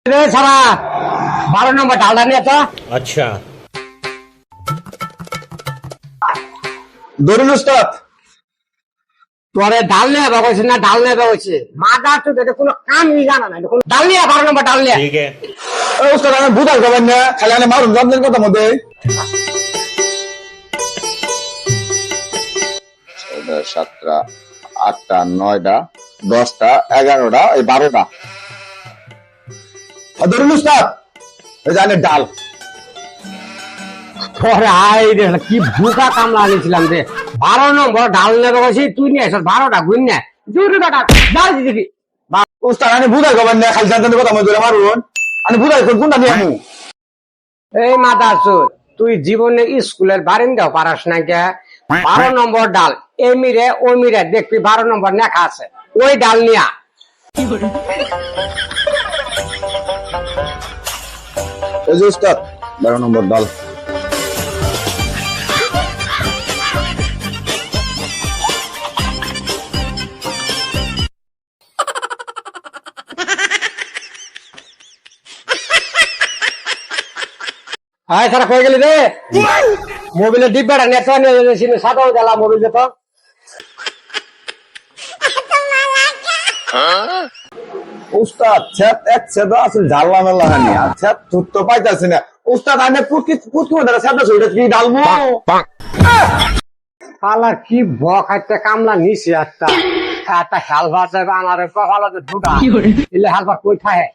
সারা 12 নম্বর ডালটা নিয়ে তো। अच्छा ধরুন উস্তাদ, তোরে ডাল নিয়ে বাবুছে না ডাল নিয়ে বাবুছে মাথা তো এটা কোনো কামই জানা না, কোনো ডাল নিয়ে 12 নম্বর ডাল নিয়ে। ठीक है। উস্তাদ আমি বুঝাই যাবেন না, খালি আমি মারুন জানলেন কথা মধ্যে। 7টা 8টা 9টা 10টা 11টা এই 12টা। ধরুন উস্তাদ, এই জানেন ডাল। তোরে আই রে কি ভুকা কামলা আনিছিলাম যে 12 নম্বর ডাল নিয়ে বাবুছি, তুই নিয়ে এসে 12টা গুণ না জুরি কাটা ডাল দিবি। উস্তাদ আমি বুঝাই যাবেন না, খালি জানলেন কথা মধ্যে মারুন। আমি বুঝাই কোনটা নিয়ে আমু। এই মাথা চোদ, তুই জীবনে স্কুলের বারিন্দাও পারাস না কে? 12 নম্বর ডাল এমিরে ওমিরে দেখবি 12 নম্বর লেখা আছে, ওই ডাল নিয়া। এই যে উস্তাদ 12 নম্বর ডাল। হাই সারা কই গেলি রে? মোবাইলের ডিব্বাটা নেট নিয়ে সাদাও জ্বালা মোবাইল যেত। উস্তাদ ছেদ এক ছেদ আছে ঝাল্লা মেলা হানি আর ছেদ তুত তো পাইতাছি না। উস্তাদ আমি পুটকি ওটা ছেদ আছে কি ডালমু। শালা কি বখাইতে কামলা নিছি একটা হেলভার যাবে আমার কপালে ঢুকা ইলে হেলভার কই থাকে